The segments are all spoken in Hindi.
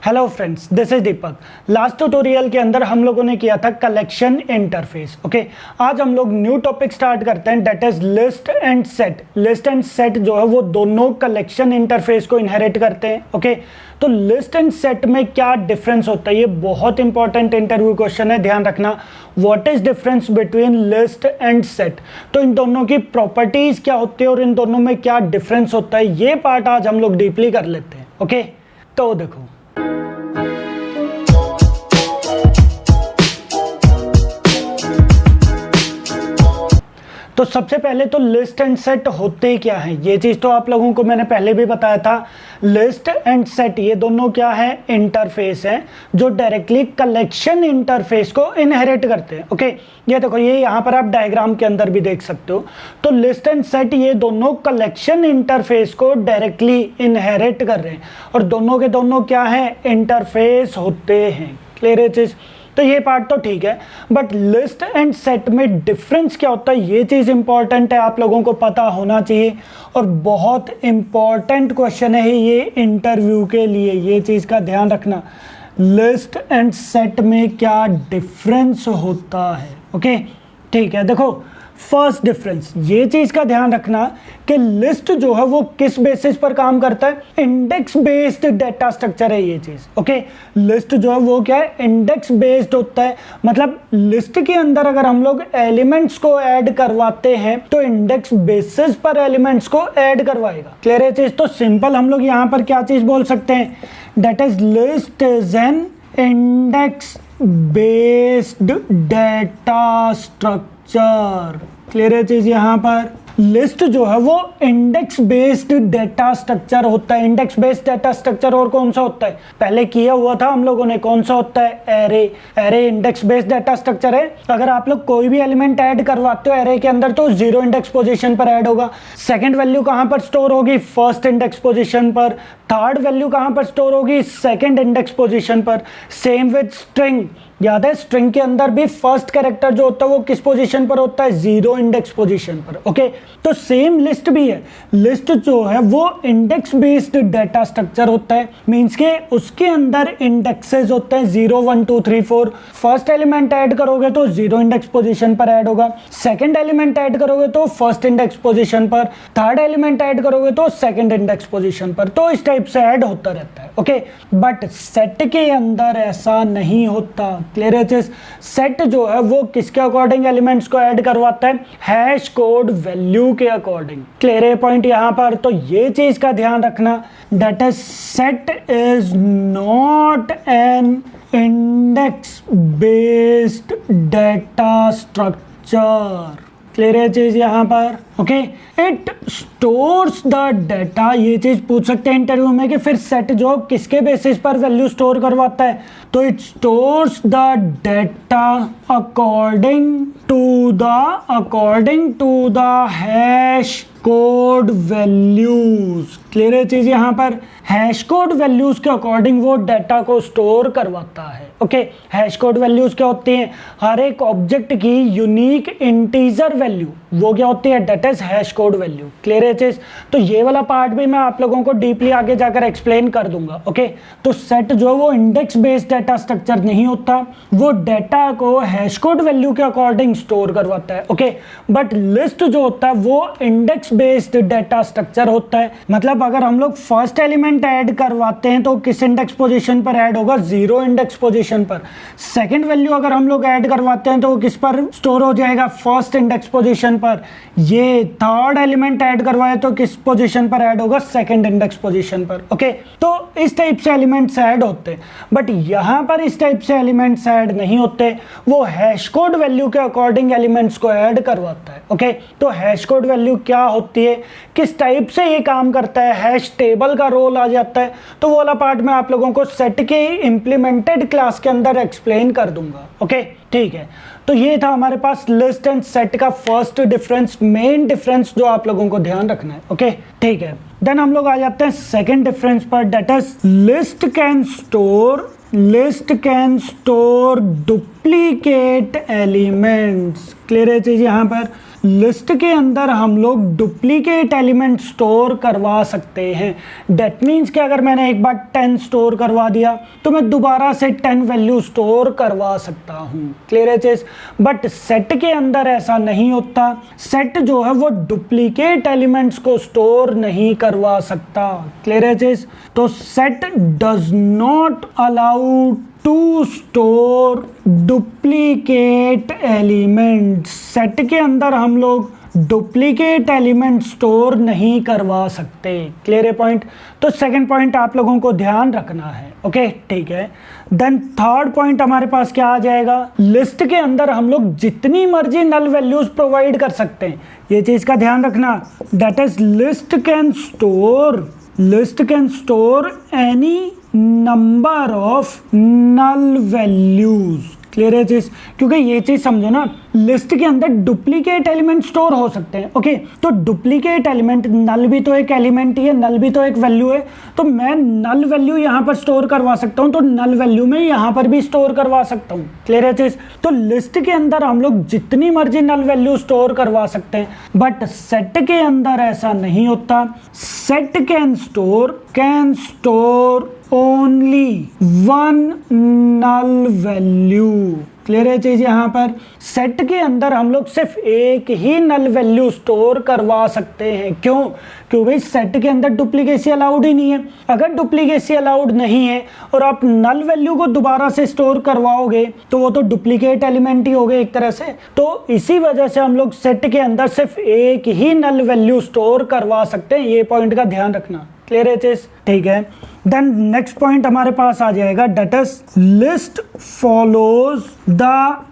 Hello friends, this is Deepak. Last tutorial के अंदर हम लोगों ने किया था कलेक्शन इंटरफेस। ओके, आज हम लोग न्यू टॉपिक स्टार्ट करते हैं, that is list and set. List and set जो है वो दोनों कलेक्शन इंटरफेस को इनहेरिट करते हैं। ओके, तो लिस्ट एंड सेट में क्या डिफरेंस होता है, ये बहुत इंपॉर्टेंट इंटरव्यू क्वेश्चन है, ध्यान रखना। What is difference between list and set, तो इन दोनों की प्रॉपर्टीज क्या होती है और इन दोनों में क्या डिफरेंस होता है, ये पार्ट आज हम लोग डीपली कर लेते हैं। ओके, तो देखो, तो सबसे पहले तो लिस्ट एंड सेट होते क्या है, ये चीज तो आप लोगों को मैंने पहले भी बताया था। लिस्ट एंड सेट ये दोनों क्या है, इंटरफेस है जो डायरेक्टली कलेक्शन इंटरफेस को इनहेरिट करते हैं। ओके, ये देखो, ये यहाँ पर आप डायग्राम के अंदर भी देख सकते हो। तो लिस्ट एंड सेट ये दोनों कलेक्शन इंटरफेस को डायरेक्टली इनहेरिट कर रहे हैं और दोनों के दोनों क्या है, इंटरफेस होते हैं। क्लियर है चीज? तो ये पार्ट तो ठीक है, बट लिस्ट एंड सेट में डिफरेंस क्या होता है, ये चीज इंपॉर्टेंट है, आप लोगों को पता होना चाहिए और बहुत इंपॉर्टेंट क्वेश्चन है ये इंटरव्यू के लिए, ये चीज का ध्यान रखना। लिस्ट एंड सेट में क्या डिफरेंस होता है। ओके, ठीक है, देखो फर्स्ट डिफरेंस, ये चीज का ध्यान रखना कि लिस्ट जो है वो किस बेसिस पर काम करता है, इंडेक्स बेस्ड डेटा स्ट्रक्चर है ये चीज। ओके, लिस्ट जो है वो क्या है, इंडेक्स बेस्ड होता है। मतलब लिस्ट के अंदर अगर हम लोग एलिमेंट्स को ऐड करवाते हैं तो इंडेक्स बेसिस पर एलिमेंट्स को ऐड करवाएगा। क्लियर है चीज? तो सिंपल हम लोग यहां पर क्या चीज बोल सकते हैं, that is list is an index based data structure. Clear है चीज? यहां पर लिस्ट जो है वो इंडेक्स बेस्ड डेटा स्ट्रक्चर होता है। इंडेक्स बेस्ड डेटा स्ट्रक्चर और कौन सा होता है, पहले किया हुआ था हम लोगों ने, कौन सा होता है, array. Array index based data structure है। अगर आप लोग कोई भी एलिमेंट ऐड करवाते हो एरे के अंदर तो 0 इंडेक्स पोजीशन पर ऐड होगा। सेकंड वैल्यू कहां पर स्टोर होगी, फर्स्ट इंडेक्स पोजीशन पर। थर्ड वैल्यू कहां पर स्टोर होगी, सेकंड इंडेक्स पोजीशन पर। सेम विद स्ट्रिंग, याद है स्ट्रिंग के अंदर भी फर्स्ट कैरेक्टर जो होता है वो किस पोजीशन पर होता है, 0 इंडेक्स पोजीशन पर। ओके, तो सेम लिस्ट भी है। लिस्ट जो है वो इंडेक्स बेस्ड डेटा स्ट्रक्चर होता है, मींस के उसके अंदर इंडेक्सेस होते हैं 0 1 2 3 4। फर्स्ट एलिमेंट ऐड करोगे तो 0 इंडेक्स पोजीशन पर ऐड होगा, सेकंड एलिमेंट ऐड करोगे तो फर्स्ट इंडेक्स पोजीशन पर, थर्ड एलिमेंट ऐड करोगे तो सेकंड इंडेक्स पोजीशन पर। तो इस टाइप से ऐड होता रहता है। ओके, बट सेट के अंदर ऐसा नहीं होता। क्लियर है? सेट जो है वो किसके अकॉर्डिंग एलिमेंट्स को ऐड करवाता है, हैश कोड वैल्यू के अकॉर्डिंग। क्लियर है पॉइंट यहां पर? तो ये चीज का ध्यान रखना, that is set is not an index based data structure. Clear है चीज यहां पर? Okay, it stores the data. ये चीज पूछ सकते हैं इंटरव्यू में कि फिर सेट जो किसके बेसिस पर वैल्यू स्टोर करवाता है, तो it stores the data according to the hash code values. Clear है चीज यहां पर? हैश कोड वैल्यूज के अकॉर्डिंग वो डेटा को स्टोर करवाता है। ओके, हैश कोड वैल्यूज क्या होती हैं, हर एक ऑब्जेक्ट की यूनिक इंटीजर वैल्यू, वो क्या होती है, that is hash code value. Clear है चीज? तो ये वाला पार्ट भी मैं आप लोगों को डीपली आगे जाकर एक्सप्लेन कर दूंगा। ओके, तो सेट जो है वो इंडेक्स बेस्ड डेटा स्ट्रक्चर नहीं होता, वो डेटा को हैश कोड वैल्यू के अकॉर्डिंग स्टोर करवाता है। ओके, बट लिस्ट जो होता है वो इंडेक्स बेस्ड डेटा स्ट्रक्चर होता है। मतलब अगर हम लोग फर्स्ट एलिमेंट ऐड करवाते हैं तो किस इंडेक्स पोजीशन पर ऐड होगा, 0 इंडेक्स पोजीशन पर। सेकंड वैल्यू अगर हम लोग ऐड करवाते हैं तो वो किस पर स्टोर हो जाएगा, फर्स्ट इंडेक्स पोजीशन पर। ये थर्ड एलिमेंट ऐड करवाए तो किस पोजीशन पर ऐड होगा, सेकंड इंडेक्स पोजीशन पर। ओके, तो इस टाइप से एलिमेंट्स ऐड होते हैं, बट यहां पर इस टाइप से एलिमेंट्स ऐड नहीं होते, वो हैश कोड वैल्यू के अकॉर्डिंग एलिमेंट्स को ऐड करवाता है। ओके, तो हैश कोड वैल्यू क्या होती है, किस टाइप से ये काम करता है, हैश टेबल का रोल आ जाता है, तो वो वाला पार्ट मैं आप लोगों को सेट के इंप्लीमेंटेड क्लास के अंदर एक्सप्लेन कर दूंगा। ओके, ठीक है, तो ये था हमारे पास लिस्ट एंड सेट का फर्स्ट डिफरेंस, मेन डिफरेंस जो आप लोगों को ध्यान रखना है। ओके, ठीक है, देन हम लोग आ जाते हैं सेकंड डिफरेंस पर, that is list can store duplicate elements. Clear है चीज यहां पर? लिस्ट के अंदर हम लोग डुप्लीकेट एलिमेंट स्टोर करवा सकते हैं। डेट मीन्स कि अगर मैंने एक बार 10 स्टोर करवा दिया तो मैं दोबारा से 10 वैल्यू स्टोर करवा सकता हूँ। क्लियर है चीज? बट सेट के अंदर ऐसा नहीं होता। सेट जो है वो डुप्लीकेट एलिमेंट्स को स्टोर नहीं करवा सकता। क्लियर है चीज? तो set does not allow to store duplicate elements. Set के अंदर हम लोग डुप्लीकेट एलिमेंट स्टोर नहीं करवा सकते। क्लियर है पॉइंट? तो सेकंड पॉइंट आप लोगों को ध्यान रखना है। ओके ठीक है। देन थर्ड पॉइंट हमारे पास क्या आ जाएगा? लिस्ट के अंदर हम लोग जितनी मर्जी नल वैल्यूज प्रोवाइड कर सकते हैं। ये चीज का ध्यान रखना। That is list can store any number of null values. Clear है चीज? क्योंकि ये चीज समझो ना, लिस्ट के अंदर डुप्लीकेट एलिमेंट स्टोर हो सकते हैं। ओके तो डुप्लीकेट एलिमेंट, नल भी तो एक एलिमेंट ही है, नल भी तो एक वैल्यू है। तो मैं नल वैल्यू यहां पर स्टोर करवा सकता हूं, तो नल वैल्यू में यहां पर भी स्टोर करवा सकता हूं। क्लियर है चीज? तो लिस्ट के अंदर हम लोग जितनी मर्जी नल वैल्यू स्टोर करवा सकते हैं, बट सेट के अंदर ऐसा नहीं होता। Set can store only one null value. Clear है चीज? यहां पर सेट के अंदर हम लोग सिर्फ एक ही नल वैल्यू स्टोर करवा सकते हैं। क्यों? क्योंकि सेट के अंदर डुप्लीकेसी अलाउड ही नहीं है। अगर डुप्लीकेसी अलाउड नहीं है और आप नल वैल्यू को दोबारा से स्टोर करवाओगे तो वो तो डुप्लीकेट एलिमेंट ही हो गए एक तरह से। तो इसी वजह से हम लोग सेट के अंदर सिर्फ एक ही नल वैल्यू स्टोर करवा सकते हैं। ये पॉइंट का ध्यान रखना। क्लियर है चीज? ठीक है। देन नेक्स्ट पॉइंट हमारे पास आ जाएगा, that is list follows the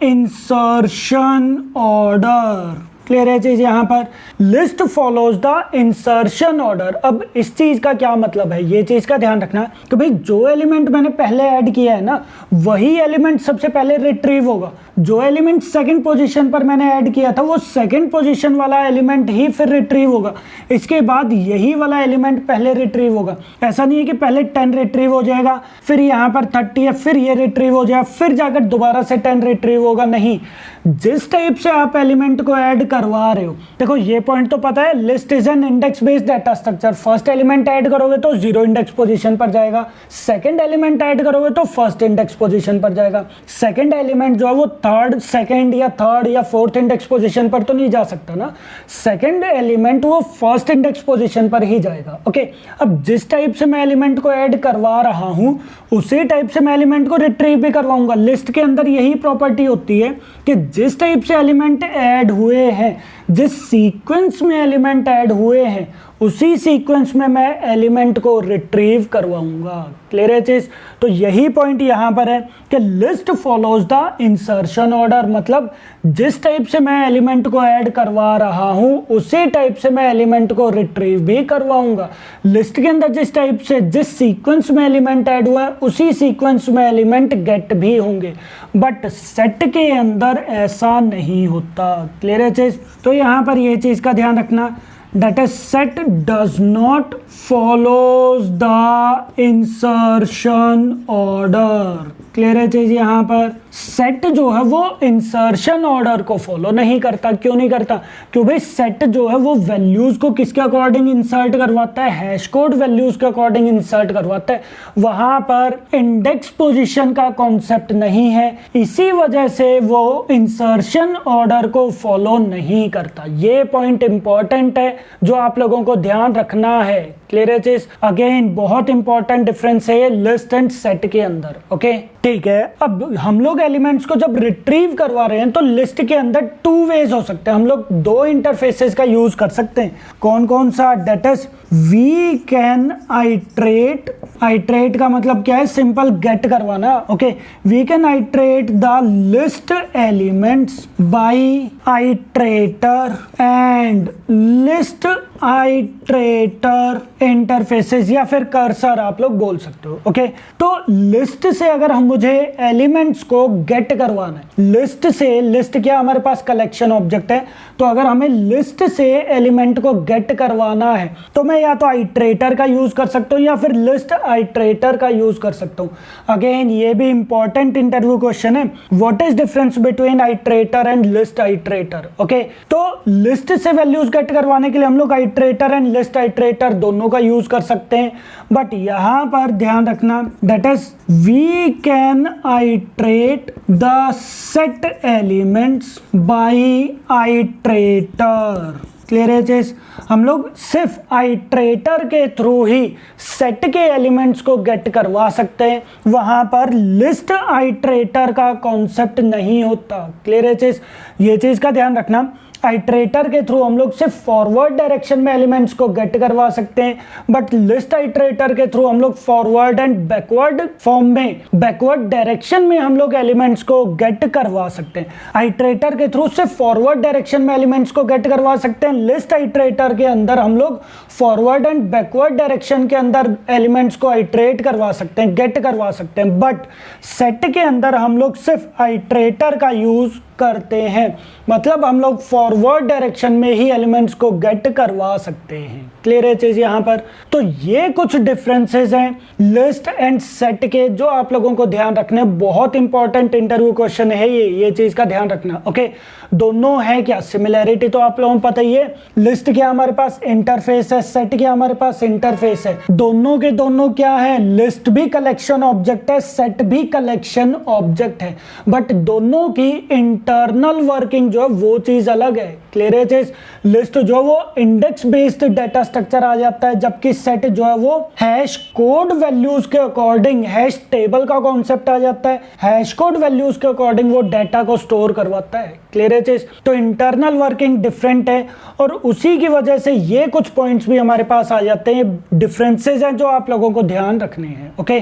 insertion order. Clear है चीज? यहां पर list follows the insertion order. अब इस चीज का क्या मतलब है, ये चीज का ध्यान रखना कि भाई जो एलिमेंट मैंने पहले ऐड किया है ना, वही एलिमेंट सबसे पहले रिट्रीव होगा। जो एलिमेंट सेकंड पोजीशन पर मैंने ऐड किया था वो सेकंड पोजीशन वाला एलिमेंट ही फिर रिट्रीव होगा। इसके बाद यही वाला एलिमेंट पहले रिट्रीव होगा। ऐसा नहीं है कि पहले 10 रिट्रीव हो जाएगा, फिर यहाँ पर 30 है, फिर ये रिट्रीव हो जाएगा, फिर जाकर दोबारा से 10 रिट्रीव होगा। नहीं, जिस टाइप से आप एलिमेंट को ऐड करवा रहे हो, देखो ये पॉइंट तो पता है, list is an index based data structure. First element add करोगे तो 0 इंडेक्स पोजीशन पर जाएगा, सेकंड एलिमेंट ऐड करोगे तो फर्स्ट इंडेक्स पोजीशन पर जाएगा। सेकंड एलिमेंट जो है वो थर्ड, सेकंड या थर्ड या फोर्थ इंडेक्स पोजीशन पर तो नहीं जा सकता ना। सेकंड एलिमेंट वो फर्स्ट इंडेक्स पोजीशन पर ही जाएगा। ओके, अब जिस टाइप से मैं एलिमेंट को ऐड करवा रहा हूं उसी टाइप से मैं एलिमेंट को रिट्रीव भी करवाऊंगा। लिस्ट के अंदर यही प्रॉपर्टी होती है कि जिस टाइप से एलिमेंट ऐड हुए हैं, जिस सीक्वेंस में एलिमेंट ऐड हुए हैं, उसी सीक्वेंस में मैं एलिमेंट को रिट्रीव करवाऊंगा। क्लियर है चीज? तो यही पॉइंट यहां पर है कि list follows the insertion order. मतलब जिस टाइप से मैं एलिमेंट को ऐड करवा रहा हूं उसी टाइप से मैं एलिमेंट को रिट्रीव भी करवाऊंगा। लिस्ट के अंदर जिस टाइप से, जिस सीक्वेंस में एलिमेंट ऐड हुआ है उसी सीक्वेंस में एलिमेंट गेट भी होंगे। बट सेट के अंदर ऐसा नहीं होता। क्लियर है चीज? तो यहां पर ये चीज का ध्यान रखना, that a set does not follows the insertion order। Clear है चीज? यहां पर सेट जो है वो इंसर्शन ऑर्डर को फॉलो नहीं करता। क्यों नहीं करता? क्योंकि सेट जो है वो वैल्यूज को किसके अकॉर्डिंग इंसर्ट करवाता है? हैश कोड वैल्यूज के अकॉर्डिंग इंसर्ट करवाता है। वहां पर इंडेक्स पोजीशन का कॉन्सेप्ट नहीं है, इसी वजह से वो इंसर्शन ऑर्डर को फॉलो नहीं करता। ये पॉइंट इंपॉर्टेंट है जो आप लोगों को ध्यान रखना है। क्लियर है चीज? अगेन बहुत इंपॉर्टेंट डिफरेंस है लिस्ट एंड सेट के अंदर। ओके ठीक है। अब हम लोग एलिमेंट्स को जब रिट्रीव करवा रहे हैं तो लिस्ट के अंदर 2 वेज हो सकते हैं। हम लोग 2 इंटरफेसेस का यूज कर सकते हैं। कौन कौन सा? That is we can iterate. Iterate का मतलब क्या है? सिंपल गेट करवाना। Okay, we can iterate the list elements by iterator and list iterator interfaces या फिर कर्सर आप लोग बोल सकते हो। ओके, तो लिस्ट से अगर हम मुझे एलिमेंट्स को गेट करवाना है, लिस्ट से, लिस्ट क्या हमारे पास कलेक्शन ऑब्जेक्ट है, तो अगर हमें लिस्ट से एलिमेंट को गेट करवाना है तो मैं या तो आइट्रेटर का यूज कर सकता हूं या फिर लिस्ट आइट्रेटर का यूज कर सकता हूं। अगेन ये भी इंपॉर्टेंट इंटरव्यू क्वेश्चन है, what is difference between iterator and list iterator. Okay, तो लिस्ट से वैल्यूज गेट करवाने के लिए हम लोग आइट्रेटर एंड लिस्ट आइट्रेटर दोनों का यूज कर सकते हैं, बट यहां पर ध्यान रखना that is we can iterate the set elements by iterator. Clear है चीज, हम लोग सिर्फ आइट्रेटर के थ्रू ही सेट के एलिमेंट्स को गेट करवा सकते हैं, वहां पर लिस्ट आइट्रेटर का कॉन्सेप्ट नहीं होता। क्लियर है चीज, ये चीज का ध्यान रखना। आइट्रेटर के थ्रू हम लोग सिर्फ फॉरवर्ड डायरेक्शन में एलिमेंट्स को गेट करवा सकते हैं, बट लिस्ट आइट्रेटर के थ्रू हम लोग फॉरवर्ड एंड बैकवर्ड फॉर्म में, बैकवर्ड डायरेक्शन में हम लोग एलिमेंट्स को गेट करवा सकते हैं। आइट्रेटर के थ्रू सिर्फ फॉरवर्ड डायरेक्शन में एलिमेंट्स को गेट करवा सकते हैं, लिस्ट आइट्रेटर के अंदर हम लोग फॉरवर्ड एंड बैकवर्ड डायरेक्शन के अंदर एलिमेंट्स को आइट्रेट करवा सकते हैं, गेट करवा सकते हैं, बट सेट के अंदर हम लोग सिर्फ आइट्रेटर का यूज करते हैं, मतलब हम लोग फॉरवर्ड डायरेक्शन में ही एलिमेंट्स को गेट करवा सकते हैं। क्लियर है चीज यहां पर। तो ये कुछ डिफरेंसेस हैं लिस्ट एंड सेट के, जो आप लोगों को ध्यान रखने, बहुत इंपॉर्टेंट इंटरव्यू क्वेश्चन है ये चीज का ध्यान रखना। ओके, दोनों है क्या, सिमिलैरिटी तो आप लोगों को पता ही है, लिस्ट क्या हमारे पास इंटरफेस है, सेट क्या हमारे पास इंटरफेस है, दोनों के दोनों क्या है, लिस्ट भी कलेक्शन ऑब्जेक्ट है, सेट भी कलेक्शन ऑब्जेक्ट है, बट दोनों की इंटरनल वर्किंग जो है वो चीज अलग है। क्लियर है चीज, लिस्ट जो है वो इंडेक्स बेस्ड डाटा स्ट्रक्चर आ जाता है, जबकि सेट जो है वो हैश कोड वैल्यूज के अकॉर्डिंग हैश टेबल का कॉन्सेप्ट आ जाता है, हैश कोड वैल्यूज के अकॉर्डिंग वो डाटा को स्टोर करवाता है। क्लियर है चीज, तो इंटरनल वर्किंग डिफरेंट है और उसी की वजह से ये कुछ पॉइंट्स भी हमारे पास आ जाते हैं, डिफरेंसेस हैं जो आप लोगों को ध्यान रखने हैं। ओके,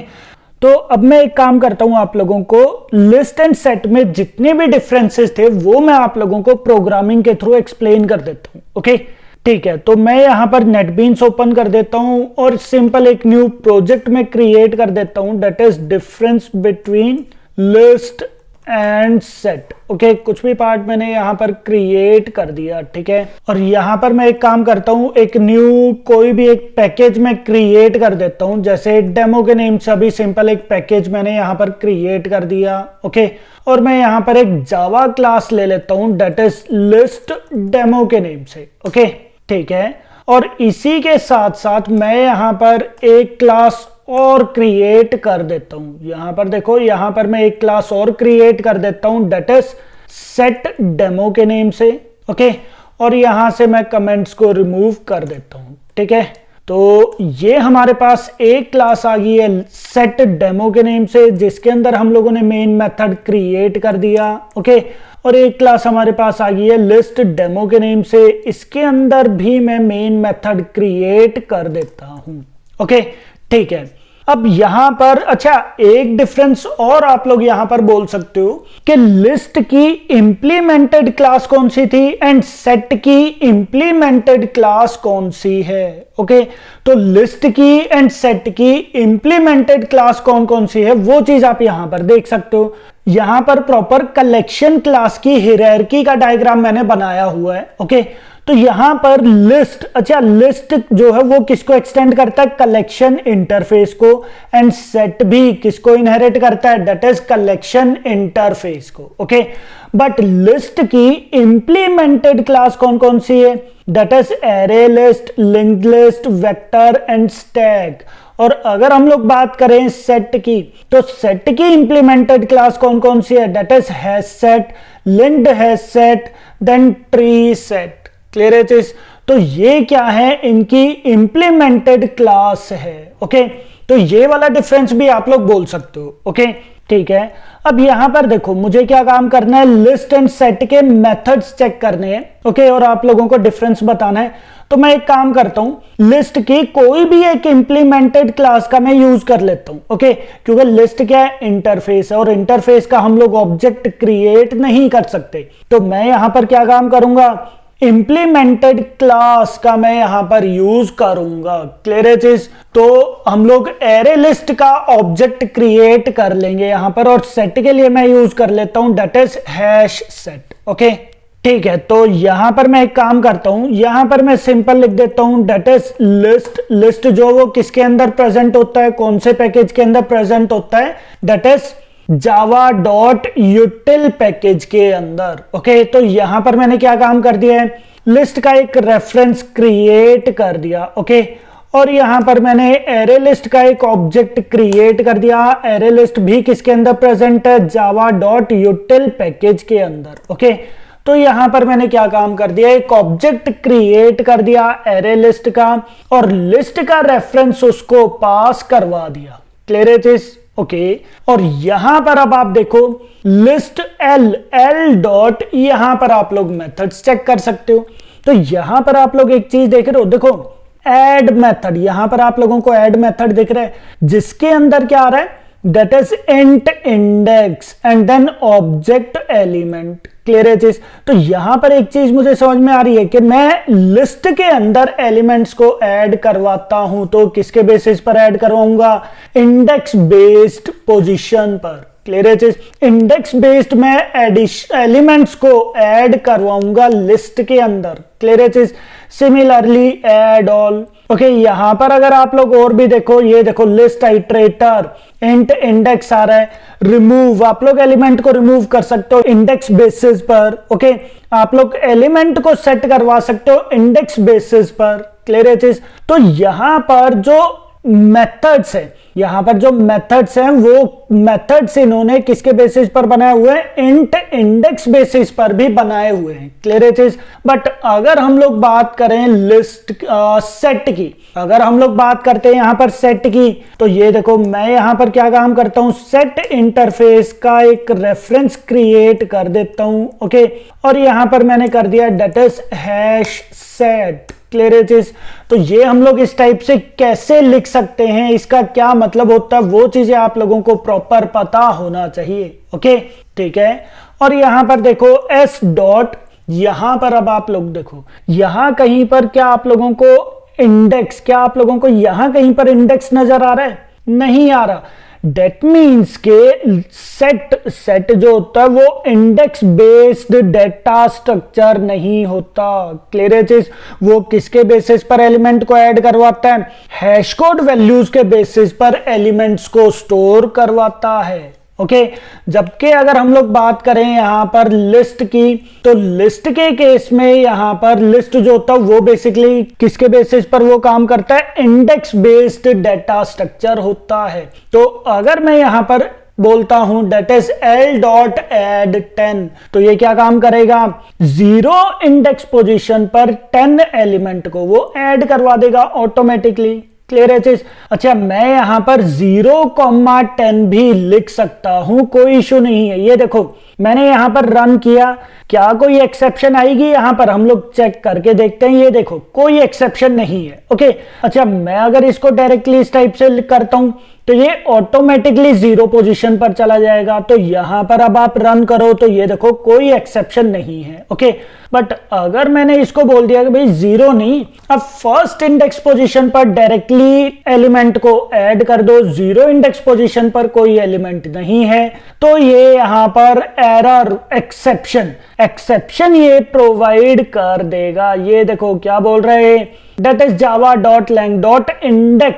तो अब मैं एक काम करता हूं, आप लोगों को लिस्ट एंड सेट में जितने भी डिफरेंसेस थे वो मैं आप लोगों को प्रोग्रामिंग के थ्रू एक्सप्लेन कर देता हूं। ओके, ठीक है, तो मैं यहां पर नेटबीन्स ओपन कर देता हूं और सिंपल एक न्यू प्रोजेक्ट में क्रिएट कर देता हूं, that is difference between list and set. Okay, कुछ भी पार्ट मैंने यहां पर क्रिएट कर दिया, ठीक है, और यहां पर मैं एक काम करता हूं, एक न्यू कोई भी एक पैकेज में क्रिएट कर देता हूं, जैसे डेमो के नेम से अभी सिंपल एक पैकेज मैंने यहां पर क्रिएट कर दिया। ओके, और मैं यहां पर एक जावा क्लास ले लेता हूं, दैट इज लिस्ट डेमो के नेम से। ओके, ठीक है, और इसी के साथ साथ मैं यहां पर एक क्लास और क्रिएट कर देता हूं, यहां पर देखो, यहां पर मैं एक क्लास और क्रिएट कर देता हूं, दैट इज सेट डेमो के नेम से। ओके, और यहां से मैं कमेंट्स को रिमूव कर देता हूं। ठीक है, तो ये हमारे पास एक क्लास आ गई है सेट डेमो के नेम से, जिसके अंदर हम लोगों ने मेन मेथड क्रिएट कर दिया। ओके, और एक क्लास हमारे पास आ गई है लिस्ट डेमो के नेम से, इसके अंदर भी मैं मेन मेथड क्रिएट कर देता हूं। ओके, ठीक है, अब यहां पर अच्छा एक डिफरेंस और आप लोग यहां पर बोल सकते हो कि लिस्ट की इंप्लीमेंटेड क्लास कौन सी थी एंड सेट की इंप्लीमेंटेड क्लास कौन सी है। ओके, तो लिस्ट की एंड सेट की इंप्लीमेंटेड क्लास कौन कौन सी है वो चीज आप यहां पर देख सकते हो। यहां पर प्रॉपर कलेक्शन क्लास की हायरार्की का डायग्राम मैंने बनाया हुआ है। ओके, तो यहां पर लिस्ट, अच्छा लिस्ट जो है वो किसको एक्सटेंड करता है, कलेक्शन इंटरफेस को, एंड सेट भी किसको इनहेरिट करता है, दैट इज कलेक्शन इंटरफेस को। ओके, बट लिस्ट की इंप्लीमेंटेड क्लास कौन कौन सी है, that is array list, linked list, vector and stack. और अगर हम लोग बात करें सेट की, तो सेट की इंप्लीमेंटेड क्लास कौन कौन सी है, that is hash set, linked hash set, then tree set. Clear है चीज, तो ये क्या है, इनकी इंप्लीमेंटेड क्लास है। ओके, तो ये वाला डिफरेंस भी आप लोग बोल सकते हो। ओके, ठीक है, अब यहां पर देखो मुझे क्या काम करना है, लिस्ट एंड सेट के मेथड्स चेक करने हैं। ओके, और आप लोगों को डिफरेंस बताना है, तो मैं एक काम करता हूं, लिस्ट की कोई भी एक इंप्लीमेंटेड क्लास का मैं यूज कर लेता हूं। ओके, क्योंकि लिस्ट क्या है, इंटरफेस है, और इंटरफेस का हम लोग ऑब्जेक्ट क्रिएट नहीं कर सकते, तो मैं यहां पर क्या काम करूंगा, इम्प्लीमेंटेड क्लास का मैं यहां पर यूज करूंगा। क्लियर है चीज? तो हम लोग एरे लिस्ट का ऑब्जेक्ट क्रिएट कर लेंगे यहां पर, और सेट के लिए मैं यूज कर लेता हूं that is hash set. Okay ठीक है, तो यहां पर मैं एक काम करता हूं, यहां पर मैं सिंपल लिख देता हूं दैट इज लिस्ट। लिस्ट जो वो किसके अंदर प्रेजेंट होता है, कौन से पैकेज के अंदर प्रेजेंट होता है, दैट इज java.util पैकेज के अंदर। ओके तो यहां पर मैंने क्या काम कर दिया है, लिस्ट का एक रेफरेंस क्रिएट कर दिया। ओके और यहां पर मैंने एरे लिस्ट का एक ऑब्जेक्ट क्रिएट कर दिया। एरे लिस्ट भी किसके अंदर प्रेजेंट है, java.util पैकेज के अंदर। ओके तो यहां पर मैंने क्या काम कर दिया, एक ऑब्जेक्ट क्रिएट कर दिया एरे लिस्ट का, और लिस्ट का रेफरेंस उसको पास करवा दिया। क्लियर है चीज? ओके और यहां पर अब आप देखो लिस्ट एल डॉट, यहां पर आप लोग मेथड्स चेक कर सकते हो। तो यहां पर आप लोग एक चीज देख रहे हो, देखो ऐड मेथड, यहां पर आप लोगों को ऐड मेथड दिख रहा है जिसके अंदर क्या आ रहा है, that is int index and then object element. Clear है चीज? तो यहां पर एक चीज मुझे समझ में आ रही है कि मैं लिस्ट के अंदर एलिमेंट्स को ऐड करवाता हूं तो किसके बेसिस पर ऐड करवाऊंगा, इंडेक्स बेस्ड पोजीशन पर। क्लियर है चीज? इंडेक्स बेस्ड मैं एलिमेंट्स को ऐड करवाऊंगा लिस्ट के अंदर। क्लियर है चीज? Similarly add all. ओके यहां पर अगर आप लोग और भी देखो, ये देखो लिस्ट आइटरेटर, इंट इंडेक्स आ रहा है, रिमूव, आप लोग एलिमेंट को रिमूव कर सकते हो इंडेक्स बेसिस पर। ओके आप लोग एलिमेंट को सेट करवा सकते हो इंडेक्स बेसिस पर। क्लियर है चीज? तो यहां पर जो मेथड्स है, यहां पर जो मेथड्स हैं वो मेथड्स इन्होंने किसके बेसिस पर बनाए हुए हैं, इंट इंडेक्स बेसिस पर भी बनाए हुए हैं। क्लियर है चीज? बट अगर हम लोग बात करें लिस्ट सेट की, अगर हम लोग बात करते हैं यहां पर सेट की, तो ये देखो मैं यहां पर क्या काम करता हूं, सेट इंटरफेस का एक रेफरेंस क्रिएट कर देता हूं। ओके और यहां पर मैंने कर दिया that is hash set. Clear है चीज? तो ये हम लोग इस टाइप से कैसे लिख सकते हैं, इसका क्या मतलब होता है, वो चीजें आप लोगों को प्रॉपर पता होना चाहिए। ओके ठीक है और यहां पर देखो एस डॉट, यहां पर अब आप लोग देखो यहां कहीं पर क्या आप लोगों को इंडेक्स, क्या आप लोगों को यहां कहीं पर इंडेक्स नजर आ रहा है, नहीं आ रहा। डेट मीन्स के सेट जो होता है वो इंडेक्स बेस्ड डेटा स्ट्रक्चर नहीं होता। क्लियर है चीज? वो किसके बेसिस पर एलिमेंट को ऐड करवाता है, हैश कोड वैल्यूज के बेसिस पर एलिमेंट्स को स्टोर करवाता है। ओके जबकि अगर हम लोग बात करें यहां पर लिस्ट की, तो लिस्ट के केस में यहां पर लिस्ट जो होता है वो बेसिकली किसके बेसिस पर वो काम करता है, इंडेक्स बेस्ड डेटा स्ट्रक्चर होता है। तो अगर मैं यहां पर बोलता हूं that is L dot add 10, तो ये क्या काम करेगा, 0 इंडेक्स पोजीशन पर 10 एलिमेंट को वो ऐड करवा देगा ऑटोमेटिकली। क्लियर है चीज? अच्छा मैं यहां पर 0,10 भी लिख सकता हूं, कोई इशू नहीं है। ये देखो मैंने यहां पर रन किया, क्या कोई एक्सेप्शन आएगी, यहां पर हम लोग चेक करके देखते हैं। ये देखो कोई एक्सेप्शन नहीं है। ओके अच्छा मैं अगर इसको डायरेक्टली इस टाइप से करता हूं तो ये ऑटोमेटिकली 0 पोजीशन पर चला जाएगा। तो यहां पर अब आप रन करो तो ये देखो कोई एक्सेप्शन नहीं है। ओके बट अगर मैंने इसको बोल दिया कि भाई 0 नहीं, अब फर्स्ट इंडेक्स पोजीशन पर डायरेक्टली एलिमेंट को ऐड कर दो, 0 इंडेक्स पोजीशन पर कोई एलिमेंट नहीं है, तो ये यहां पर एरर एक्सेप्शन ये प्रोवाइड कर देगा। ये देखो क्या बोल रहे हैं, that is java.lang.index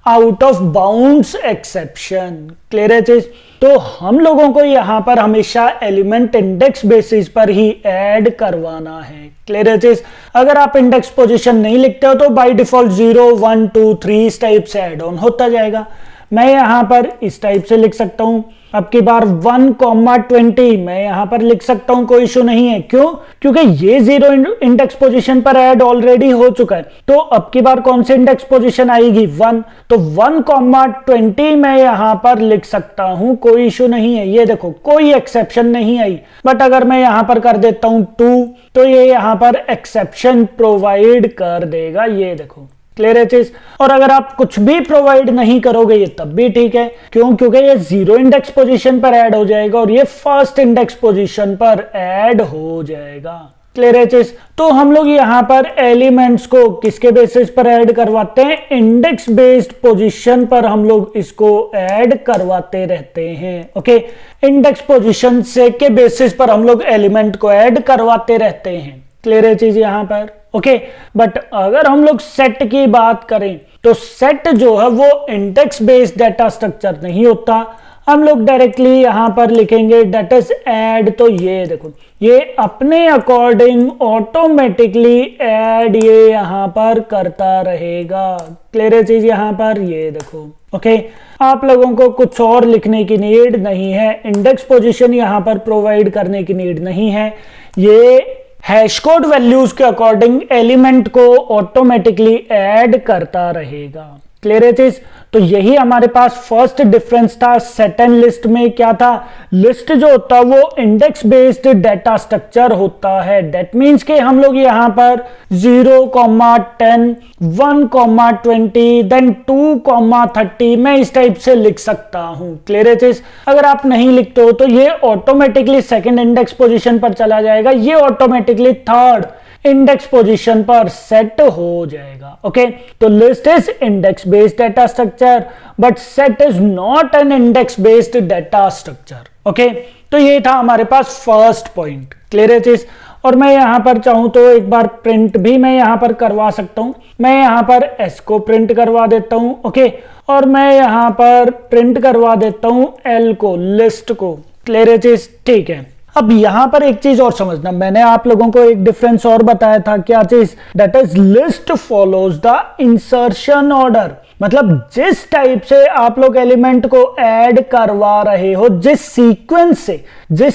out of bounds exception. Clear है चीज? तो हम लोगों को यहां पर हमेशा एलिमेंट इंडेक्स बेसिस पर ही ऐड करवाना है। क्लियर है चीज? अगर आप इंडेक्स पोजीशन नहीं लिखते हो तो बाय डिफॉल्ट 0 1 2 3 इस टाइप से ऐड ऑन होता जाएगा। मैं यहां पर इस टाइप से लिख सकता हूं, अब की बार 1,20 मैं यहां पर लिख सकता हूं, कोई इशू नहीं है। क्यों? क्योंकि ये 0 इंडेक्स पोजीशन पर ऐड ऑलरेडी हो चुका है। तो अब की बार कौन सी इंडेक्स पोजीशन आएगी, 1, तो 1,20 मैं यहां पर लिख सकता हूं, कोई इशू नहीं है। ये देखो कोई एक्सेप्शन नहीं आई। बट अगर मैं यहां पर कर देता हूं 2, तो ये यहां पर एक्सेप्शन प्रोवाइड कर देगा। ये देखो क्लियर है चीज? और अगर आप कुछ भी प्रोवाइड नहीं करोगे ये तब भी ठीक है। क्यों? क्योंकि ये 0 इंडेक्स पोजीशन पर ऐड हो जाएगा और ये फर्स्ट इंडेक्स पोजीशन पर ऐड हो जाएगा। क्लियर है चीज। तो हम लोग यहाँ पर एलिमेंट्स को किसके बेसिस पर ऐड करवाते हैं, इंडेक्स बेस्ड पोजीशन पर हम लोग इसको ऐड करवाते रहते हैं। ओके, इंडेक्स पोजीशन से के बेसिस पर हम लोग एलिमेंट को ऐड करवाते रहते हैं। क्लियर है चीज यहाँ पर। ओके, बट अगर हम लोग सेट की बात करें तो सेट जो है वो इंडेक्स बेस्ड डाटा स्ट्रक्चर नहीं होता। हम लोग डायरेक्टली यहां पर लिखेंगे डेट इज ऐड। तो ये देखो, ये अपने अकॉर्डिंग ऑटोमेटिकली ऐड ये यहां पर करता रहेगा। क्लियर है चीज यहाँ पर, ये देखो। ओके, आप लोगों को कुछ और लिखने की नीड नहीं है, इंडेक्स पोजीशन यहां पर प्रोवाइड करने की नीड नहीं है। ये हैश कोड वैल्यूज के अकॉर्डिंग एलिमेंट को ऑटोमेटिकली ऐड करता रहेगा। क्लियर है चीज। तो यही हमारे पास फर्स्ट डिफरेंस था सेट एंड लिस्ट में। क्या था, लिस्ट जो होता है वो इंडेक्स बेस्ड डाटा स्ट्रक्चर होता है। दैट मींस कि हम लोग यहां पर 0,10 1,20 देन 2,30 मैं इस टाइप से लिख सकता हूं। क्लियर है चीज। अगर आप नहीं लिखते हो तो ये ऑटोमेटिकली सेकंड इंडेक्स पोजीशन पर चला जाएगा, ये ऑटोमेटिकली थर्ड इंडेक्स पोजीशन पर सेट हो जाएगा। ओके, तो list is index based data structure but set is not an index based data structure. Okay, तो ये था हमारे पास फर्स्ट पॉइंट। क्लियर है चीज। और मैं यहां पर चाहूं तो एक बार प्रिंट भी मैं यहां पर करवा सकता हूं। मैं यहां पर एस को प्रिंट करवा देता हूं। ओके, और मैं यहां पर प्रिंट करवा देता हूं एल को, लिस्ट को। क्लियर है चीज, ठीक है। अब यहां पर एक चीज और समझना, मैंने आप लोगों को एक डिफरेंस और बताया था। क्या चीज, that is list follows the insertion order. मतलब जिस टाइप से आप लोग एलिमेंट को ऐड करवा रहे हो, जिस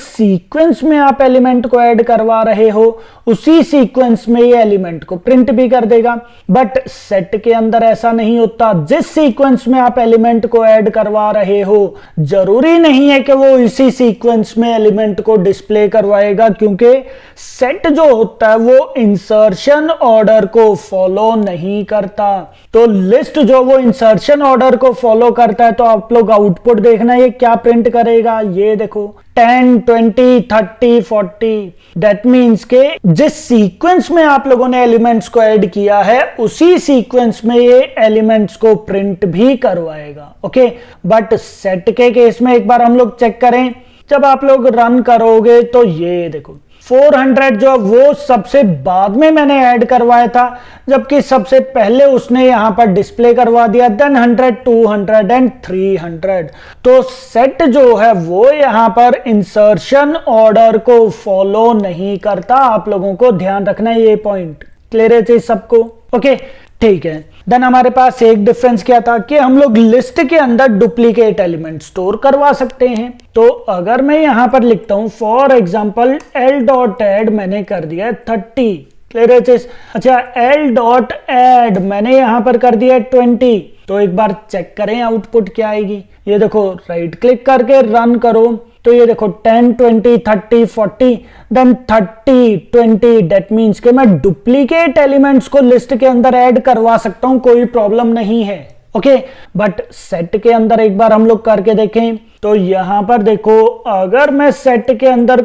सीक्वेंस में आप एलिमेंट को ऐड करवा रहे हो, उसी सीक्वेंस में ये एलिमेंट को प्रिंट भी कर देगा। बट सेट के अंदर ऐसा नहीं होता। जिस सीक्वेंस में आप एलिमेंट को ऐड करवा रहे हो, जरूरी नहीं है कि वो इसी सीक्वेंस में एलिमेंट को डिस्प्ले करवाएगा, क्योंकि सेट जो होता है वो इंसर्शन ऑर्डर को फॉलो नहीं करता। तो लिस्ट जो वो इंसर्शन ऑर्डर को फॉलो करता है, तो आप लोग आउटपुट देखना ये क्या प्रिंट करेगा। ये देखो 10, 20, 30, 40। दैट मीन्स के जिस सीक्वेंस में आप लोगों ने एलिमेंट्स को ऐड किया है, उसी सीक्वेंस में ये एलिमेंट्स को प्रिंट भी करवाएगा। ओके, बट सेट के केस में एक बार हम लोग चेक करें, जब आप लोग रन करोगे तो ये देखो 400 जो वो सबसे बाद में मैंने ऐड करवाया था, जबकि सबसे पहले उसने यहां पर डिस्प्ले करवा दिया। Then 100, 200 and 300। तो सेट जो है वो यहां पर इंसर्शन ऑर्डर को फॉलो नहीं करता। आप लोगों को ध्यान रखना है ये पॉइंट। क्लियर है चीज सबको। ओके, ठीक है। देन हमारे पास एक डिफरेंस क्या था कि हम लोग लिस्ट के अंदर डुप्लीकेट एलिमेंट स्टोर करवा सकते हैं। तो अगर मैं यहां पर लिखता हूं for example L dot add मैंने कर दिया 30। क्लियर है चीज। अच्छा, एल डॉट एड मैंने यहां पर कर दिया 20। तो एक बार चेक करें आउटपुट क्या आएगी। ये देखो, राइट क्लिक करके रन करो तो ये देखो 10, 20, 30, 40 देन 30, 20। दैट मीन्स कि मैं डुप्लीकेट एलिमेंट्स को लिस्ट के अंदर ऐड करवा सकता हूं, कोई प्रॉब्लम नहीं है। ओके, बट सेट के अंदर एक बार हम लोग करके देखें तो यहां पर देखो, अगर मैं सेट के अंदर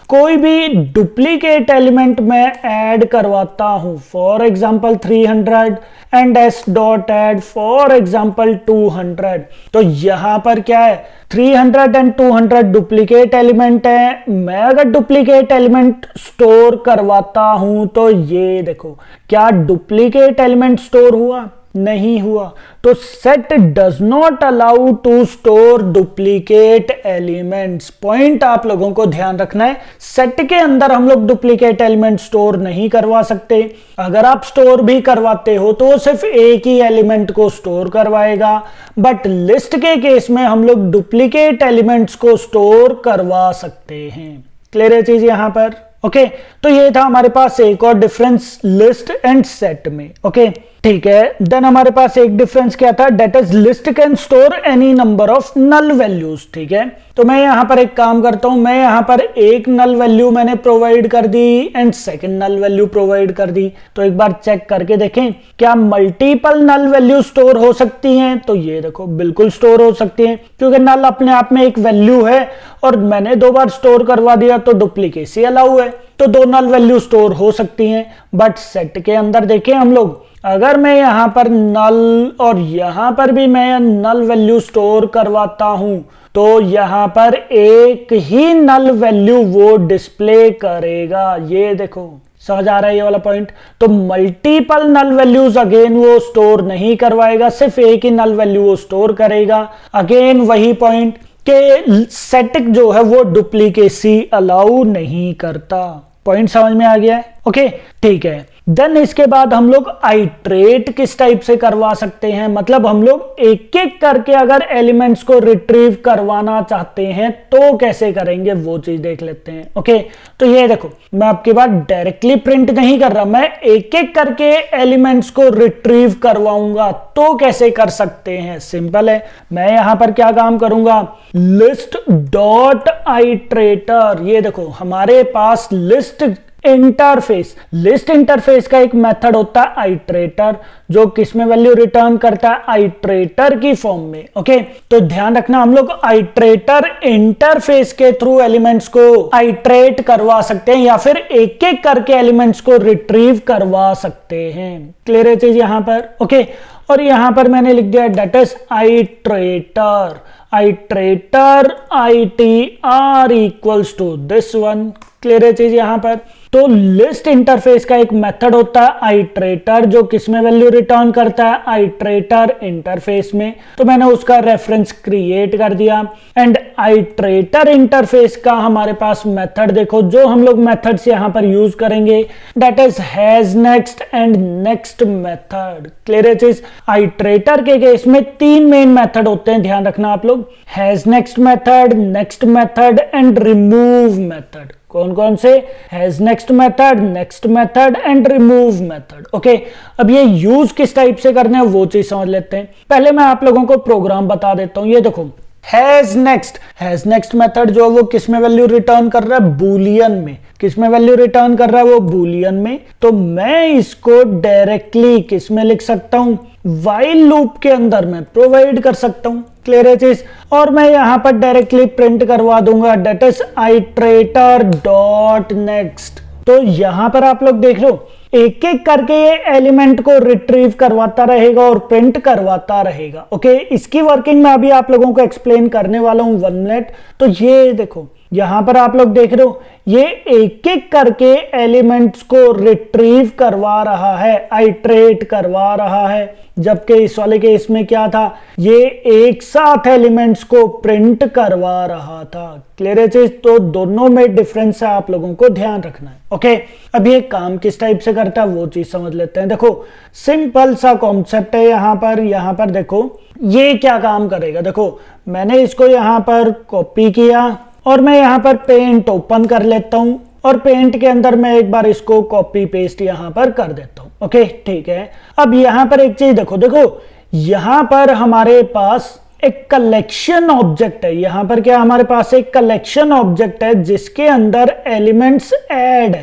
कोई भी डुप्लीकेट एलिमेंट में ऐड करवाता हूं, for example 300 and S dot add for example 200, तो यहां पर क्या है 300 एंड 200 डुप्लीकेट एलिमेंट है। मैं अगर डुप्लीकेट एलिमेंट स्टोर करवाता हूं तो ये देखो, क्या डुप्लीकेट एलिमेंट स्टोर हुआ? नहीं हुआ। तो set does not allow to store duplicate elements. Point आप लोगों को ध्यान रखना है, सेट के अंदर हम लोग डुप्लीकेट एलिमेंट स्टोर नहीं करवा सकते। अगर आप स्टोर भी करवाते हो तो सिर्फ एक ही एलिमेंट को स्टोर करवाएगा, बट लिस्ट के केस में हम लोग डुप्लीकेट एलिमेंट्स को स्टोर करवा सकते हैं। क्लियर है चीज यहां पर। ओके, तो ये था हमारे पास एक और डिफरेंस लिस्ट एंड सेट में। ओके, ठीक है। देन हमारे पास एक डिफरेंस क्या था, that is list can store any number of null values. ठीक है, तो मैं यहां पर एक काम करता हूं, मैं यहां पर एक नल वैल्यू मैंने प्रोवाइड कर दी and second null value provide कर दी। तो एक बार चेक करके देखें क्या मल्टीपल नल वैल्यू स्टोर हो सकती हैं। तो ये देखो बिल्कुल स्टोर हो सकती हैं, क्योंकि नल अपने आप में एक वैल्यू है और मैंने 2 बार स्टोर करवा दिया तो डुप्लीकेसी अलाउ है, तो 2 नल वैल्यू स्टोर हो सकती हैं। बट सेट के अंदर देखें हम लोग, अगर मैं यहां पर नल और यहां पर भी मैं नल वैल्यू स्टोर करवाता हूं तो यहां पर एक ही नल वैल्यू वो डिस्प्ले करेगा। ये देखो, समझ आ रहा है ये वाला पॉइंट। तो मल्टीपल नल वैल्यूज अगेन वो स्टोर नहीं करवाएगा, सिर्फ एक ही नल वैल्यू वो स्टोर करेगा। अगेन वही पॉइंट के सेट जो है वो डुप्लीकेसी अलाउ नहीं करता। पॉइंट समझ में आ गया है? ओके, ठीक है। देन इसके बाद हम लोग आइट्रेट किस टाइप से करवा सकते हैं, मतलब हम लोग एक एक करके अगर एलिमेंट्स को रिट्रीव करवाना चाहते हैं तो कैसे करेंगे वो चीज देख लेते हैं। ओके, तो ये देखो मैं आपके बाद डायरेक्टली प्रिंट नहीं कर रहा, मैं एक एक करके एलिमेंट्स को रिट्रीव करवाऊंगा। तो कैसे कर सकते हैं, सिंपल है। मैं यहां पर क्या काम करूंगा, लिस्ट डॉट आइट्रेटर। ये देखो हमारे पास लिस्ट इंटरफेस, लिस्ट इंटरफेस का एक मेथड होता है आइट्रेटर, जो किसमें वैल्यू रिटर्न करता है, आइट्रेटर की फॉर्म में। ओके, तो ध्यान रखना हम लोग आइट्रेटर इंटरफेस के थ्रू एलिमेंट्स को आइट्रेट करवा सकते हैं या फिर एक एक करके एलिमेंट्स को रिट्रीव करवा सकते हैं। क्लियर है चीज यहां पर? ओके, और यहां पर मैंने लिख दिया that is iterator, iterator ITR equals to this one. Clear है चीज यहां पर? तो लिस्ट इंटरफेस का एक मेथड होता है आइट्रेटर, जो किसमें वैल्यू रिटर्न करता है, आइट्रेटर इंटरफेस में। तो मैंने उसका रेफरेंस क्रिएट कर दिया एंड आइट्रेटर इंटरफेस का हमारे पास मेथड देखो, जो हम लोग मेथड्स यहां पर यूज करेंगे that is has next and next method. Clear है चीज? आइट्रेटर के केस में 3 मेन मेथड होते हैं, ध्यान रखना आप लोग, has next method, next method and remove method. कौन कौन से? Has next method and remove method. Okay, अब ये यूज किस टाइप से करने हैं वो चीज समझ लेते हैं। पहले मैं आप लोगों को प्रोग्राम बता देता हूं। ये देखो हैज नेक्स्ट मेथड जो वो किस में वैल्यू रिटर्न कर रहा है, बूलियन में। किस में वैल्यू रिटर्न कर रहा है वो, बूलियन में। तो मैं इसको डायरेक्टली किस में लिख सकता हूं, व्हाइल लूप के अंदर मैं प्रोवाइड कर सकता हूं। क्लियर है चीज? और मैं यहां पर डायरेक्टली प्रिंट करवा दूंगा that is iterator dot next. तो यहां पर आप लोग देख लो एक एक करके ये एलिमेंट को रिट्रीव करवाता रहेगा और प्रिंट करवाता रहेगा। ओके, इसकी वर्किंग मैं अभी आप लोगों को एक्सप्लेन करने वाला हूं 1 मिनट। तो ये देखो यहां पर आप लोग देख रहे हो ये एक एक करके एलिमेंट्स को रिट्रीव करवा रहा है, आइट्रेट करवा रहा है। जबकि इस वाले केस में क्या था, ये एक साथ एलिमेंट्स को प्रिंट करवा रहा था। क्लियर है चीज? तो दोनों में डिफरेंस है, आप लोगों को ध्यान रखना है। ओके, अब ये काम किस टाइप से करता है वो चीज समझ लेते हैं। देखो सिंपल सा कॉन्सेप्ट है यहां पर देखो ये क्या काम करेगा। देखो मैंने इसको यहां पर कॉपी किया और मैं यहां पर पेंट ओपन कर लेता हूं और पेंट के अंदर मैं एक बार इसको कॉपी पेस्ट यहां पर कर देता हूं। ओके, ठीक है। अब यहां पर एक चीज देखो यहां पर हमारे पास एक कलेक्शन ऑब्जेक्ट है। यहां पर क्या हमारे पास एक कलेक्शन ऑब्जेक्ट है जिसके अंदर एलिमेंट्स ऐड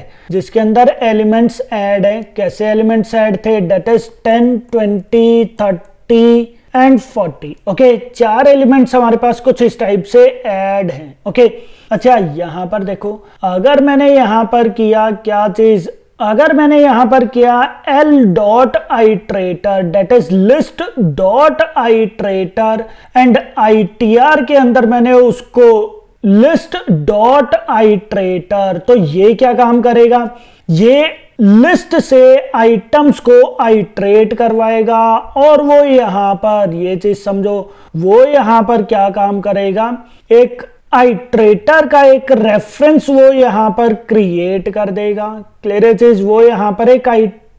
है, कैसे एलिमेंट्स ऐड थे, that is 10 20 30 and 40। Okay, 4 elements हमारे पास कुछ इस टाइप से ऐड हैं। ओके, अच्छा यहां पर देखो अगर मैंने यहां पर किया क्या चीज, अगर मैंने यहां पर किया L dot iterator that is list dot iterator and ITR के अंदर मैंने उसको लिस्ट डॉट आइट्रेटर, तो ये क्या काम करेगा, ये लिस्ट से आइटम्स को आइट्रेट करवाएगा और वो यहां पर ये चीज समझो, वो यहां पर क्या काम करेगा, एक आइट्रेटर का एक रेफरेंस वो यहां पर क्रिएट कर देगा। क्लियर चीज, वो यहां पर एक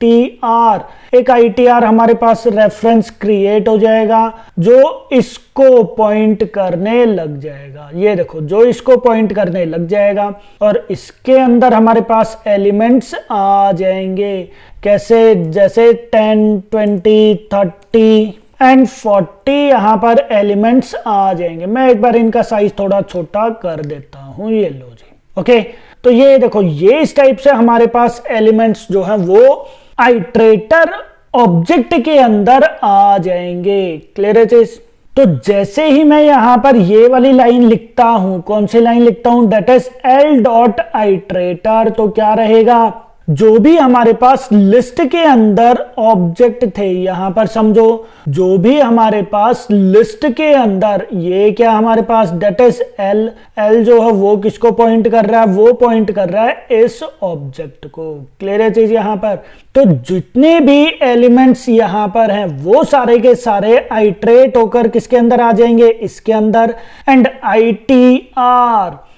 ITR, एक ITR हमारे पास रेफरेंस क्रिएट हो जाएगा जो इसको पॉइंट करने लग जाएगा। ये देखो, जो इसको पॉइंट करने लग जाएगा और इसके अंदर हमारे पास एलिमेंट्स आ जाएंगे। कैसे? जैसे 10, 20, 30 एंड 40 यहाँ पर एलिमेंट्स आ जाएंगे। मैं एक बार इनका साइज थोड़ा छोटा कर देता हूँ। ये लो जी, ओके। तो ये देखो, ये इस टाइप से हमारे पास एलिमेंट्स जो है वो आइट्रेटर ऑब्जेक्ट के अंदर आ जाएंगे। क्लियर है चीज? तो जैसे ही मैं यहां पर ये वाली लाइन लिखता हूं, कौन सी लाइन लिखता हूं? That is L dot iterator. तो क्या रहेगा? जो भी हमारे पास लिस्ट के अंदर ऑब्जेक्ट थे, यहां पर समझो, जो भी हमारे पास लिस्ट के अंदर, ये क्या हमारे पास? दैट इज L जो है वो किसको पॉइंट कर रहा है? वो पॉइंट कर रहा है इस ऑब्जेक्ट को। क्लियर है चीज यहां पर? तो जितने भी एलिमेंट्स यहां पर हैं वो सारे के सारे आइट्रेट होकर किसके अंदर आ जाएंगे? इसके अंदर। एंड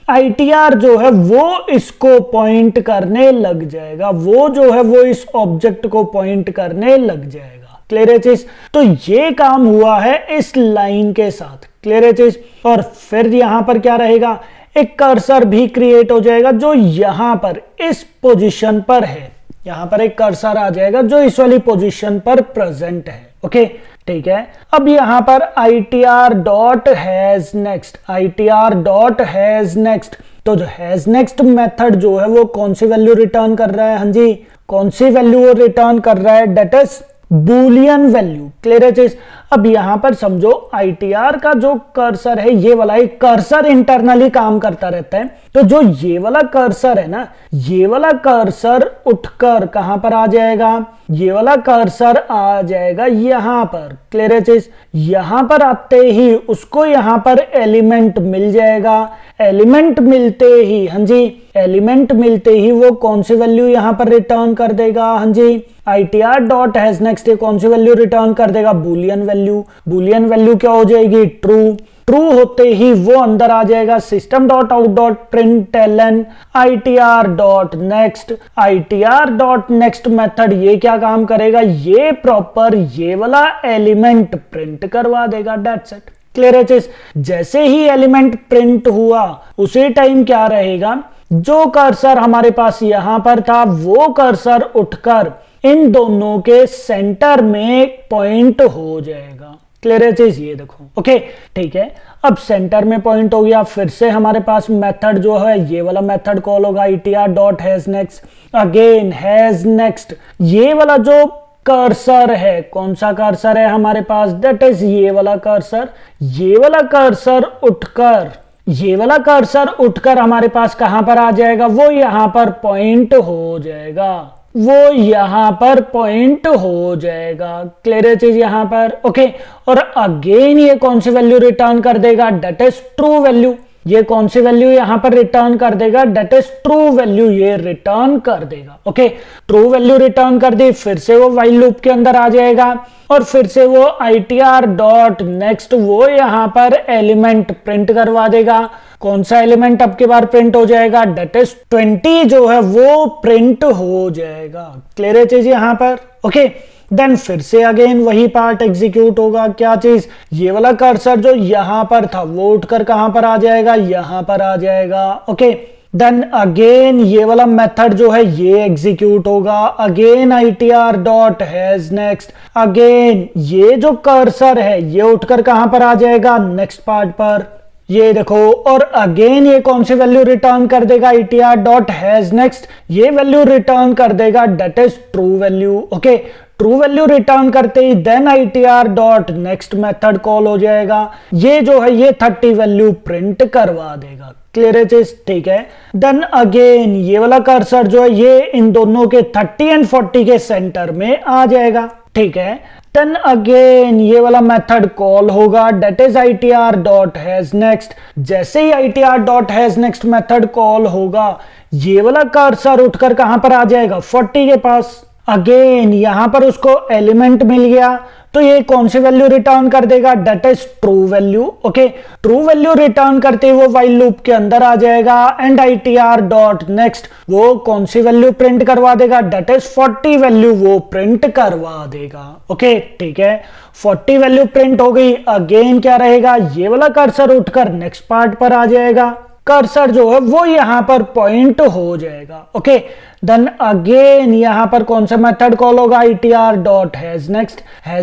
ITR जो है वो इसको पॉइंट करने लग जाएगा, वो जो है वो इस ऑब्जेक्ट को पॉइंट करने लग जाएगा। क्लियर है चीज? तो ये काम हुआ है इस लाइन के साथ। क्लियर है चीज? और फिर यहां पर क्या रहेगा? एक कर्सर भी क्रिएट हो जाएगा जो यहां पर इस पोजीशन पर है। यहां पर एक कर्सर आ जाएगा जो इस वाली पोजीशन पर प्रेजेंट है। ओके, ठीक है। अब यहां पर ITR dot has next, ITR dot has next. तो जो हैज नेक्स्ट मेथड जो है वो कौन सी वैल्यू रिटर्न कर रहा है? हाँ जी, कौन सी वैल्यू वो रिटर्न कर रहा है? That is Boolean value. Clear है चीज? अब यहां पर समझो, ITR का जो कर्सर है ये वाला, एक कर्सर इंटरनली काम करता रहता है। तो जो ये वाला कर्सर है ना, ये वाला कर्सर उठकर कहां पर आ जाएगा? ये वाला कर्सर आ जाएगा यहां पर। क्लियर है चीज? यहां पर आते ही उसको यहां पर एलिमेंट मिल जाएगा। एलिमेंट मिलते ही, हाँ जी, एलिमेंट मिलते ही वो कौन सी वैल्यू यहां पर रिटर्न कर देगा? हाँ जी, ITR डॉट हैज नेक्स्ट कौन सी वैल्यू रिटर्न कर देगा? Boolean value. बूलियन वैल्यू क्या हो जाएगी? ट्रू। ट्रू होते ही वो अंदर आ जाएगा system dot out dot println ITR dot next. ITR dot next method ये क्या काम करेगा? ये प्रॉपर ये वाला एलिमेंट प्रिंट करवा देगा। That's it. क्लियर है चीज? जैसे ही एलिमेंट प्रिंट हुआ उसी टाइम क्या रहेगा? जो कर्सर हमारे पास यहां पर था वो कर्सर उठकर इन दोनों के सेंटर में पॉइंट हो जाएगा। क्लियर है चीज? ये देखो, ओके, ठीक है। अब सेंटर में पॉइंट हो गया। फिर से हमारे पास मेथड जो है ये वाला मेथड कॉल होगा ITR dot has next. Again has next, ये वाला जो कर्सर है, कौन सा कर्सर है हमारे पास? दैट इज ये वाला कर्सर। ये वाला कर्सर उठकर, ये वाला कर्सर उठकर हमारे पास कहां पर आ जाएगा? वो यहां पर पॉइंट हो जाएगा। वो यहां पर पॉइंट हो जाएगा। क्लियर है चीज यहां पर? ओके। और अगेन ये कौन सी वैल्यू रिटर्न कर देगा? That is true value. ये कौन सी वैल्यू यहां पर रिटर्न कर देगा? That is true value. ये रिटर्न कर देगा। ओके, ट्रू वैल्यू रिटर्न कर दी। फिर से वो व्हाइल लूप के अंदर आ जाएगा और फिर से वो ITR डॉट नेक्स्ट वो यहां पर एलिमेंट प्रिंट करवा देगा। कौन सा एलिमेंट अब की बार प्रिंट हो जाएगा? दैट इज 20 जो है वो प्रिंट हो जाएगा। क्लियर है चीज यहां पर? ओके, देन फिर से अगेन वही पार्ट एग्जीक्यूट होगा। क्या चीज? ये वाला कर्सर जो यहां पर था वो उठकर कहां पर आ जाएगा? यहां पर आ जाएगा। ओके, देन अगेन ये वाला मेथड जो है ये एग्जीक्यूट होगा। Again ITR dot has next. Again ये जो कर्सर है ये उठकर कहां पर आ जाएगा? नेक्स्ट पार्ट पर। ये देखो, और अगेन ये कौन सी वैल्यू रिटर्न कर देगा? ITR डॉट हैज नेक्स्ट ये वैल्यू रिटर्न कर देगा। That is true value. Okay, true value return करते ही then ITR dot next method call हो जाएगा। ये जो है ये 30 वैल्यू प्रिंट करवा देगा। क्लियर है चीज? ठीक है। देन अगेन ये वाला कर्सर जो है ये इन दोनों के 30 एंड 40 के सेंटर में आ जाएगा। ठीक है। देन अगेन ये वाला मेथड कॉल होगा। That is ITR dot has next. जैसे ही ITR dot has next method call होगा ये वाला कर्सर उठकर कहां पर आ जाएगा? 40 के पास। अगेन यहां पर उसको एलिमेंट मिल गया, तो ये कौन सी वैल्यू रिटर्न कर देगा, that is true value. Okay, true value return करते ही वो व्हाइल लूप के अंदर आ जाएगा एंड ITR डॉट नेक्स्ट वो कौन सी वैल्यू प्रिंट करवा देगा, डेट इज 40 वैल्यू वो प्रिंट करवा देगा। ओके ठीक है, 40 वैल्यू प्रिंट हो गई। अगेन क्या रहेगा, ये वाला कर्सर उठकर नेक्स्ट पार्ट पर आ जाएगा, कर्सर जो है वो यहां पर पॉइंट हो जाएगा। ओके, देन अगेन यहां पर कौन सा मेथड कॉल होगा, ITR dot has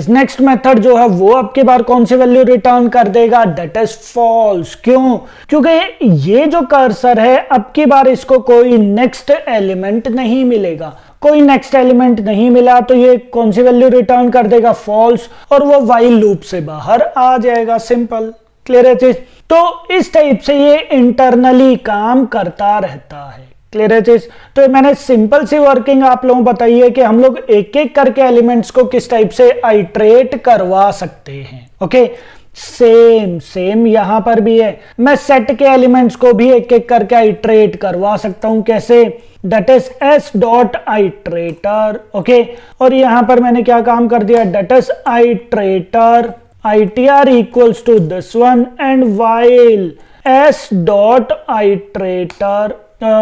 next method जो है वो अब की बार कौन सी वैल्यू रिटर्न कर देगा, डेट इज फॉल्स। क्यों, क्योंकि ये जो कर्सर है अब की बार इसको कोई नेक्स्ट एलिमेंट नहीं मिलेगा, कोई नेक्स्ट एलिमेंट नहीं मिला, तो ये कौन सी वैल्यू रिटर्न कर देगा, फॉल्स, और वो व्हाइल लूप से बाहर आ जाएगा। सिंपल, क्लियर है चीज। तो इस टाइप से ये इंटरनली काम करता रहता है। क्लियर है चीज। तो मैंने सिंपल सी वर्किंग आप लोगों को बताई है कि हम लोग एक एक करके एलिमेंट्स को किस टाइप से आइट्रेट करवा सकते हैं। ओके, सेम यहां पर भी है, मैं सेट के एलिमेंट्स को भी एक एक करके आइट्रेट करवा सकता हूं। कैसे, that is S dot iterator. Okay, और यहां पर मैंने क्या काम कर दिया, that is iterator ITR equals to this one and while s dot iterator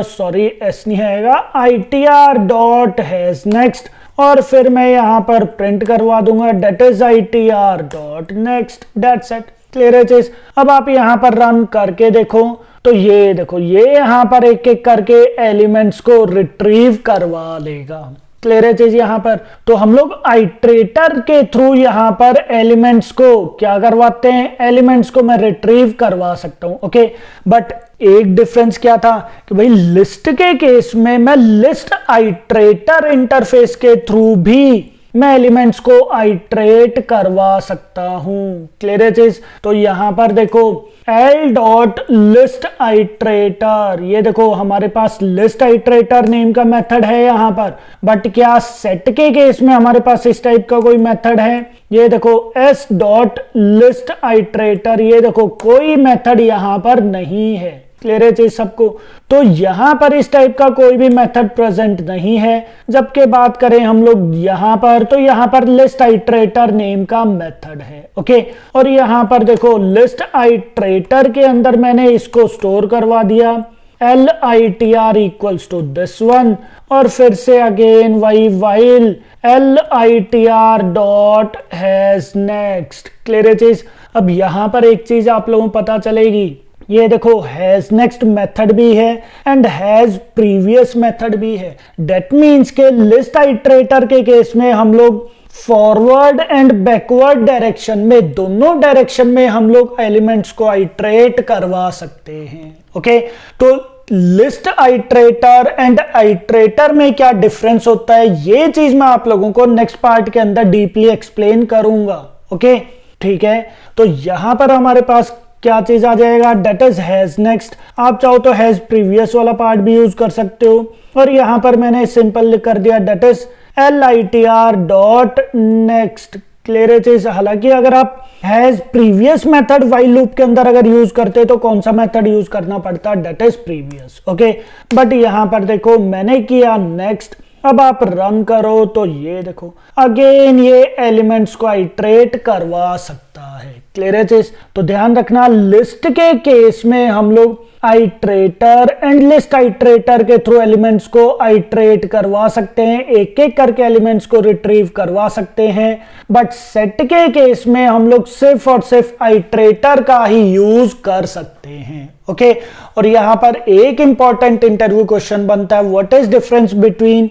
sorry s नहीं आएगा, ITR dot has next, और फिर मैं यहां पर प्रिंट करवा दूंगा that is ITR dot next, that's it। Clear है चीज। अब आप यहां पर रन करके देखो, तो ये देखो ये यहां पर एक एक करके एलिमेंट्स को रिट्रीव करवा लेगा। क्लियर है चीज यहां पर। तो हम लोग आइट्रेटर के थ्रू यहां पर एलिमेंट्स को क्या करवाते हैं, एलिमेंट्स को मैं रिट्रीव करवा सकता हूं। ओके, बट एक डिफरेंस क्या था कि भाई लिस्ट के केस में मैं लिस्ट आइट्रेटर इंटरफेस के थ्रू भी मैं एलिमेंट्स को आइट्रेट करवा सकता हूं। क्लियर है चीज। तो यहां पर देखो L डॉट लिस्ट आइट्रेटर, ये देखो हमारे पास लिस्ट आइट्रेटर नेम का मेथड है यहां पर, बट क्या सेट के केस में हमारे पास इस टाइप का कोई मेथड है, ये देखो S डॉट लिस्ट आइट्रेटर, ये देखो कोई मेथड यहां पर नहीं है। क्लियर है चीज सबको। तो यहां पर इस टाइप का कोई भी मेथड प्रेजेंट नहीं है। जबकि बात करें हम लोग यहां पर, तो यहां पर लिस्ट आइट्रेटर नेम का मेथड है। ओके, और यहां पर देखो लिस्ट आइट्रेटर के अंदर मैंने इसको स्टोर करवा दिया LITR equals to this one, और फिर से अगेन वही while LITR dot has next. Clear है चीज। अब यहां पर एक चीज आप लोगों को पता चलेगी, ये देखो हैज नेक्स्ट मेथड भी है एंड हैज प्रीवियस मेथड भी है। डेट मीन्स के लिस्ट आइट्रेटर के केस में हम लोग फॉरवर्ड एंड बैकवर्ड डायरेक्शन में, दोनों डायरेक्शन में हम लोग एलिमेंट्स को आइट्रेट करवा सकते हैं। ओके, तो लिस्ट आइट्रेटर एंड आइट्रेटर में क्या डिफरेंस होता है, ये चीज मैं आप लोगों को नेक्स्ट पार्ट के अंदर डीपली एक्सप्लेन करूंगा। ओके ठीक है। तो यहां पर हमारे पास क्या चीज आ जाएगा, डेट इज हैज नेक्स्ट। आप चाहो तो हैज प्रीवियस वाला पार्ट भी यूज कर सकते हो, और यहां पर मैंने सिंपल लिख कर दिया that is LITR dot next. Clear है चीज। हालांकि अगर आप has previous method while loop के अंदर अगर यूज करते तो कौन सा मेथड यूज करना पड़ता, that is previous. Okay, but यहां पर देखो मैंने किया नेक्स्ट। अब आप रन करो तो ये देखो अगेन ये एलिमेंट्स को आइट्रेट करवा सकता है। क्लियर है चीज। तो ध्यान रखना लिस्ट के केस में हम लोग आइट्रेटर एंड लिस्ट आइट्रेटर के थ्रू एलिमेंट्स को आइट्रेट करवा सकते हैं, एक एक करके एलिमेंट्स को रिट्रीव करवा सकते हैं। बट सेट के केस में हम लोग सिर्फ और सिर्फ आइट्रेटर का ही यूज कर सकते हैं। ओके, और यहां पर एक इंपॉर्टेंट इंटरव्यू क्वेश्चन बनता है, what is difference between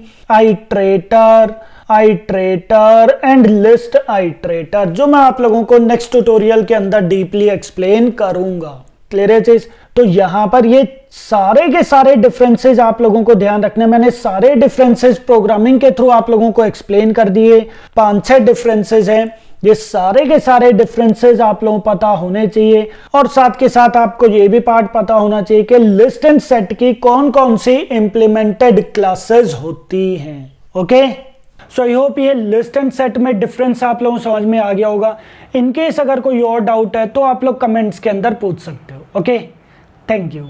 iterator and list iterator, जो मैं आप लोगों को नेक्स्ट ट्यूटोरियल के अंदर डीपली एक्सप्लेन करूंगा। क्लियर है चीज। तो यहां पर ये सारे के सारे डिफरेंसेस आप लोगों को ध्यान रखने, मैंने सारे डिफरेंसेस प्रोग्रामिंग के थ्रू आप लोगों को एक्सप्लेन कर दिए। 5-6 डिफरेंसेस हैं, ये सारे के सारे डिफरेंसेस आप लोगों को पता होने चाहिए। और साथ के साथ आपको ये भी पार्ट पता होना चाहिए कि लिस्ट एंड सेट की कौन कौन सी इंप्लीमेंटेड क्लासेस होती हैं। ओके, सो आई होप ये लिस्ट एंड सेट में डिफरेंस आप लोगों को समझ में आ गया होगा। इनकेस अगर कोई और डाउट है तो आप लोग कमेंट्स के अंदर पूछ सकते हो। Okay, thank you.